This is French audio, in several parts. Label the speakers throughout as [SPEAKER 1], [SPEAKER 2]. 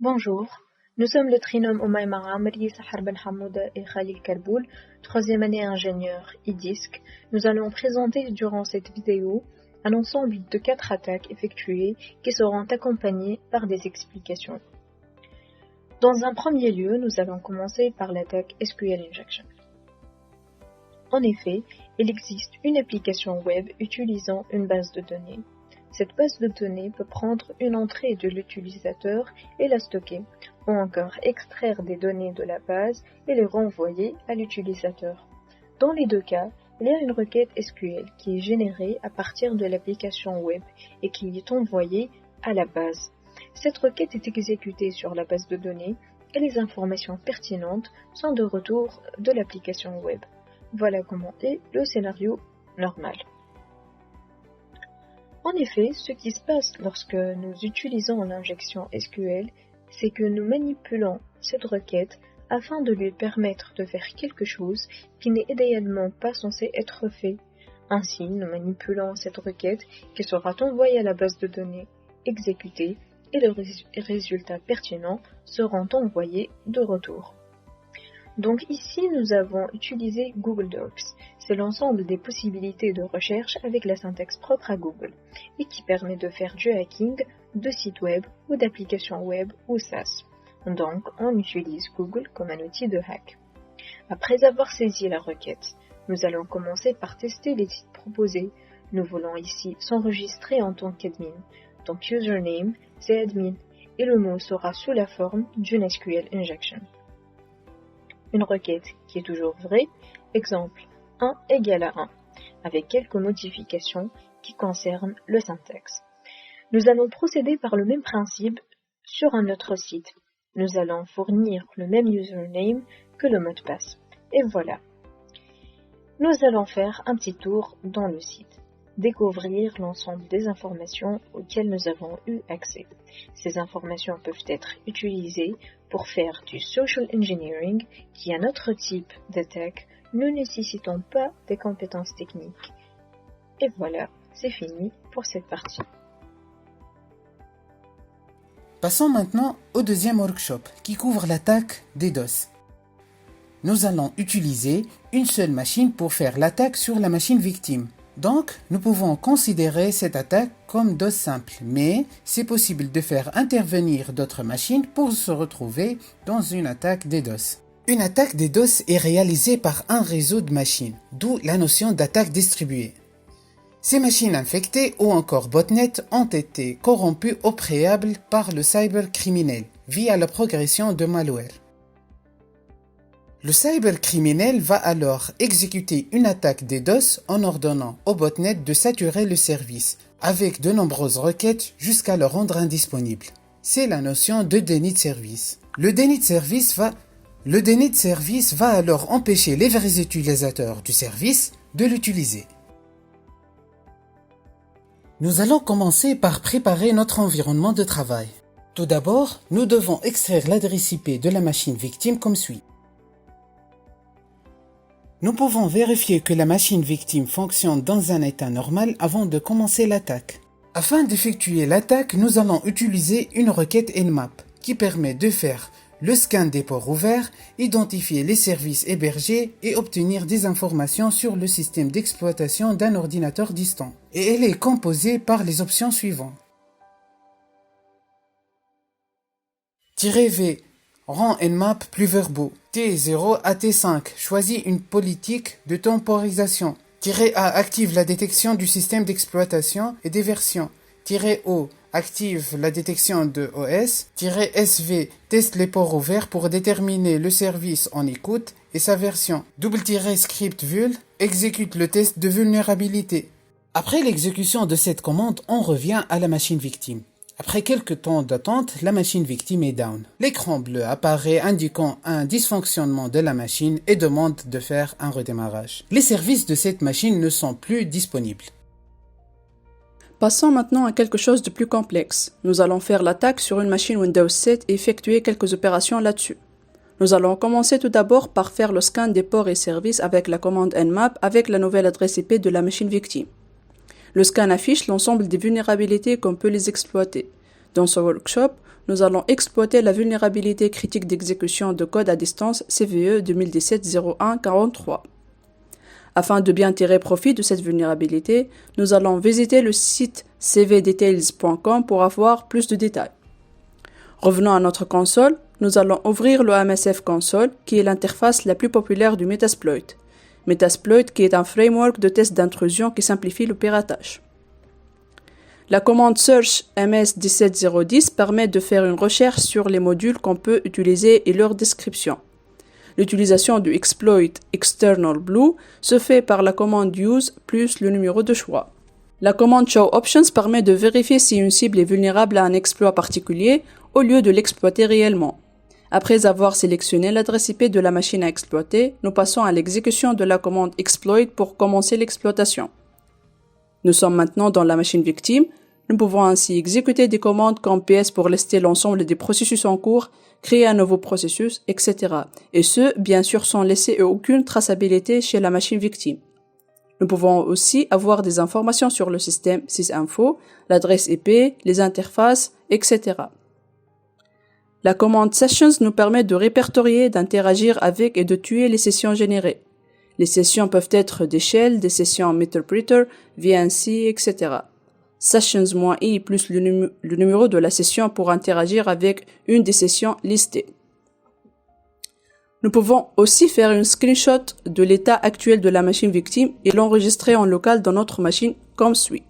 [SPEAKER 1] Bonjour, nous sommes le trinôme Oumaïmara, Marie Sahar Ben Hamouda et Khalil Karboul, troisième année ingénieur IDISC. Nous allons présenter durant cette vidéo un ensemble de 4 attaques effectuées qui seront accompagnées par des explications. Dans un premier lieu, nous allons commencer par l'attaque SQL Injection. En effet, il existe une application web utilisant une base de données. Cette base de données peut prendre une entrée de l'utilisateur et la stocker, ou encore extraire des données de la base et les renvoyer à l'utilisateur. Dans les deux cas, il y a une requête SQL qui est générée à partir de l'application web et qui est envoyée à la base. Cette requête est exécutée sur la base de données et les informations pertinentes sont de retour de l'application web. Voilà comment est le scénario normal. En effet, ce qui se passe lorsque nous utilisons l'injection SQL, c'est que nous manipulons cette requête afin de lui permettre de faire quelque chose qui n'est idéalement pas censé être fait. Ainsi, nous manipulons cette requête qui sera envoyée à la base de données, exécutée, et les résultats pertinents seront envoyés de retour. Donc ici, nous avons utilisé Google Docs. C'est l'ensemble des possibilités de recherche avec la syntaxe propre à Google et qui permet de faire du hacking de sites web ou d'applications web ou SaaS. Donc, on utilise Google comme un outil de hack. Après avoir saisi la requête, nous allons commencer par tester les sites proposés. Nous voulons ici s'enregistrer en tant qu'admin. Donc, username, c'est admin et le mot sera sous la forme d'une SQL injection. Une requête qui est toujours vraie, exemple 1 égale à 1, avec quelques modifications qui concernent le syntaxe. Nous allons procéder par le même principe sur un autre site. Nous allons fournir le même username que le mot de passe. Et voilà. Nous allons faire un petit tour dans le site, découvrir l'ensemble des informations auxquelles nous avons eu accès. Ces informations peuvent être utilisées pour faire du social engineering, qui est un autre type d'attaque ne nécessitant pas des compétences techniques. Et voilà, c'est fini pour cette partie.
[SPEAKER 2] Passons maintenant au deuxième workshop qui couvre l'attaque DDoS. Nous allons utiliser une seule machine pour faire l'attaque sur la machine victime. Donc, nous pouvons considérer cette attaque comme DOS simple, mais c'est possible de faire intervenir d'autres machines pour se retrouver dans une attaque DDoS. Une attaque DDoS est réalisée par un réseau de machines, d'où la notion d'attaque distribuée. Ces machines infectées ou encore botnets ont été corrompues au préalable par le cybercriminel via la progression de malware. Le cybercriminel va alors exécuter une attaque DDoS en ordonnant au botnet de saturer le service avec de nombreuses requêtes jusqu'à le rendre indisponible. C'est la notion de déni de service. Le déni de service va alors empêcher les vrais utilisateurs du service de l'utiliser. Nous allons commencer par préparer notre environnement de travail. Tout d'abord, nous devons extraire l'adresse IP de la machine victime comme suit. Nous pouvons vérifier que la machine victime fonctionne dans un état normal avant de commencer l'attaque. Afin d'effectuer l'attaque, nous allons utiliser une requête Nmap qui permet de faire le scan des ports ouverts, identifier les services hébergés et obtenir des informations sur le système d'exploitation d'un ordinateur distant. Et elle est composée par les options suivantes. -v rend Nmap plus verbeux. T0 à T5 choisit une politique de temporisation. -A active la détection du système d'exploitation et des versions. -O active la détection de OS. -SV teste les ports ouverts pour déterminer le service en écoute et sa version. --script vul exécute le test de vulnérabilité. Après l'exécution de cette commande, on revient à la machine victime. Après quelques temps d'attente, la machine victime est down. L'écran bleu apparaît indiquant un dysfonctionnement de la machine et demande de faire un redémarrage. Les services de cette machine ne sont plus disponibles.
[SPEAKER 3] Passons maintenant à quelque chose de plus complexe. Nous allons faire l'attaque sur une machine Windows 7 et effectuer quelques opérations là-dessus. Nous allons commencer tout d'abord par faire le scan des ports et services avec la commande Nmap avec la nouvelle adresse IP de la machine victime. Le scan affiche l'ensemble des vulnérabilités qu'on peut les exploiter. Dans ce workshop, nous allons exploiter la vulnérabilité critique d'exécution de code à distance CVE 2017-01-43. Afin de bien tirer profit de cette vulnérabilité, nous allons visiter le site cvdetails.com pour avoir plus de détails. Revenons à notre console, nous allons ouvrir le MSF Console, qui est l'interface la plus populaire du Metasploit. Metasploit qui est un framework de test d'intrusion qui simplifie le piratage. La commande search ms17010 permet de faire une recherche sur les modules qu'on peut utiliser et leur description. L'utilisation du exploit external blue se fait par la commande use plus le numéro de choix. La commande show options permet de vérifier si une cible est vulnérable à un exploit particulier au lieu de l'exploiter réellement. Après avoir sélectionné l'adresse IP de la machine à exploiter, nous passons à l'exécution de la commande exploit pour commencer l'exploitation. Nous sommes maintenant dans la machine victime. Nous pouvons ainsi exécuter des commandes comme ps pour lister l'ensemble des processus en cours, créer un nouveau processus, etc. Et ce, bien sûr, sans laisser aucune traçabilité chez la machine victime. Nous pouvons aussi avoir des informations sur le système sysinfo, l'adresse IP, les interfaces, etc. La commande sessions nous permet de répertorier, d'interagir avec et de tuer les sessions générées. Les sessions peuvent être des shells, des sessions Meterpreter, VNC, etc. Sessions-i plus le numéro de la session pour interagir avec une des sessions listées. Nous pouvons aussi faire une screenshot de l'état actuel de la machine victime et l'enregistrer en local dans notre machine comme suit.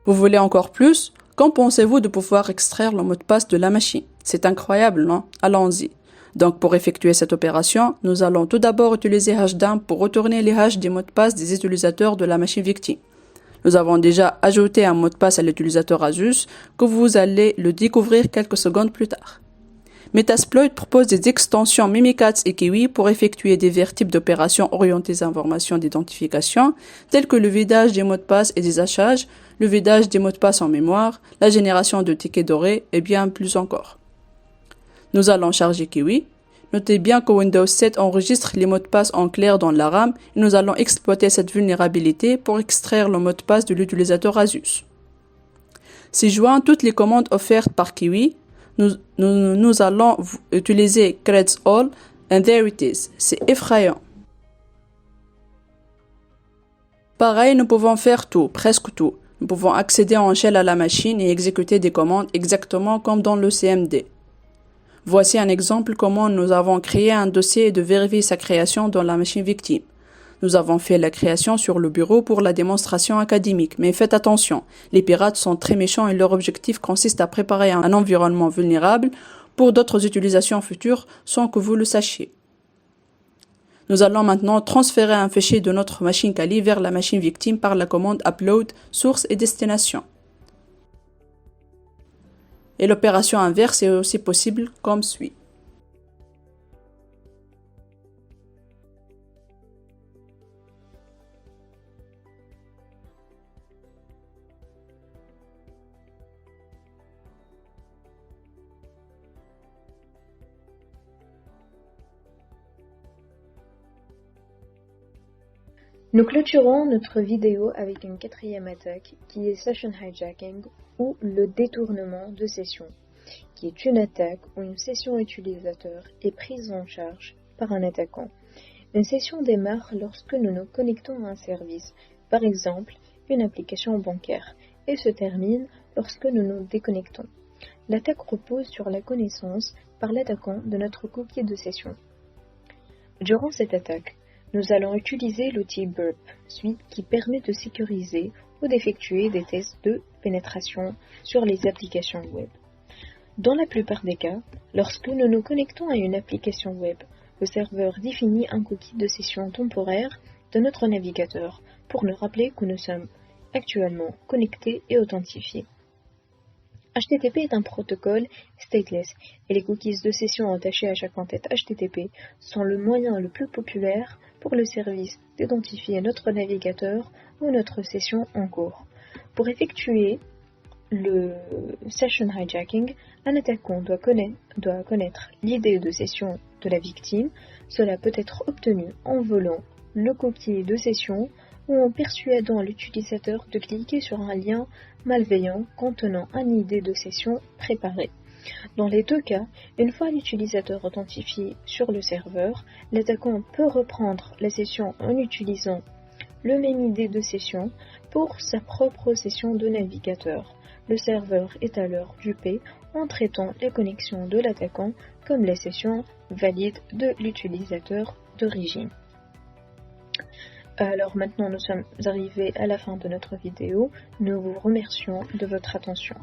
[SPEAKER 3] Vous voulez encore plus? Qu'en pensez-vous de pouvoir extraire le mot de passe de la machine? C'est incroyable, non? Allons-y. Donc pour effectuer cette opération, nous allons tout d'abord utiliser hashDump pour retourner les hashes des mots de passe des utilisateurs de la machine victime. Nous avons déjà ajouté un mot de passe à l'utilisateur Asus que vous allez le découvrir quelques secondes plus tard. Metasploit propose des extensions Mimikatz et Kiwi pour effectuer divers types d'opérations orientées à informations d'identification, telles que le vidage des mots de passe et des hachages, le vidage des mots de passe en mémoire, la génération de tickets dorés et bien plus encore. Nous allons charger Kiwi. Notez bien que Windows 7 enregistre les mots de passe en clair dans la RAM et nous allons exploiter cette vulnérabilité pour extraire le mot de passe de l'utilisateur Asus. Si joignent toutes les commandes offertes par Kiwi, nous allons utiliser creds all and there it is. C'est effrayant. Pareil, nous pouvons faire tout, presque tout. Nous pouvons accéder en shell à la machine et exécuter des commandes exactement comme dans le CMD. Voici un exemple comment nous avons créé un dossier et de vérifier sa création dans la machine victime. Nous avons fait la création sur le bureau pour la démonstration académique, mais faites attention, les pirates sont très méchants et leur objectif consiste à préparer un environnement vulnérable pour d'autres utilisations futures sans que vous le sachiez. Nous allons maintenant transférer un fichier de notre machine Kali vers la machine victime par la commande upload source et destination. Et l'opération inverse est aussi possible comme suit.
[SPEAKER 1] Nous clôturons notre vidéo avec une quatrième attaque qui est Session Hijacking ou le détournement de session, qui est une attaque où une session utilisateur est prise en charge par un attaquant. Une session démarre lorsque nous nous connectons à un service, par exemple une application bancaire, et se termine lorsque nous nous déconnectons. L'attaque repose sur la connaissance par l'attaquant de notre cookie de session. Durant cette attaque, nous allons utiliser l'outil Burp Suite qui permet de sécuriser ou d'effectuer des tests de pénétration sur les applications web. Dans la plupart des cas, lorsque nous nous connectons à une application web, le serveur définit un cookie de session temporaire de notre navigateur pour nous rappeler que nous sommes actuellement connectés et authentifiés. HTTP est un protocole stateless et les cookies de session attachés à chaque entête HTTP sont le moyen le plus populaire pour le service d'identifier notre navigateur ou notre session en cours. Pour effectuer le session hijacking, un attaquant doit connaître l'idée de session de la victime. Cela peut être obtenu en volant le cookie de session ou en persuadant l'utilisateur de cliquer sur un lien malveillant contenant une idée de session préparée. Dans les deux cas, une fois l'utilisateur authentifié sur le serveur, l'attaquant peut reprendre la session en utilisant le même idée de session pour sa propre session de navigateur. Le serveur est alors dupé en traitant les connexions de l'attaquant comme les sessions valides de l'utilisateur d'origine. Alors maintenant nous sommes arrivés à la fin de notre vidéo. Nous vous remercions de votre attention.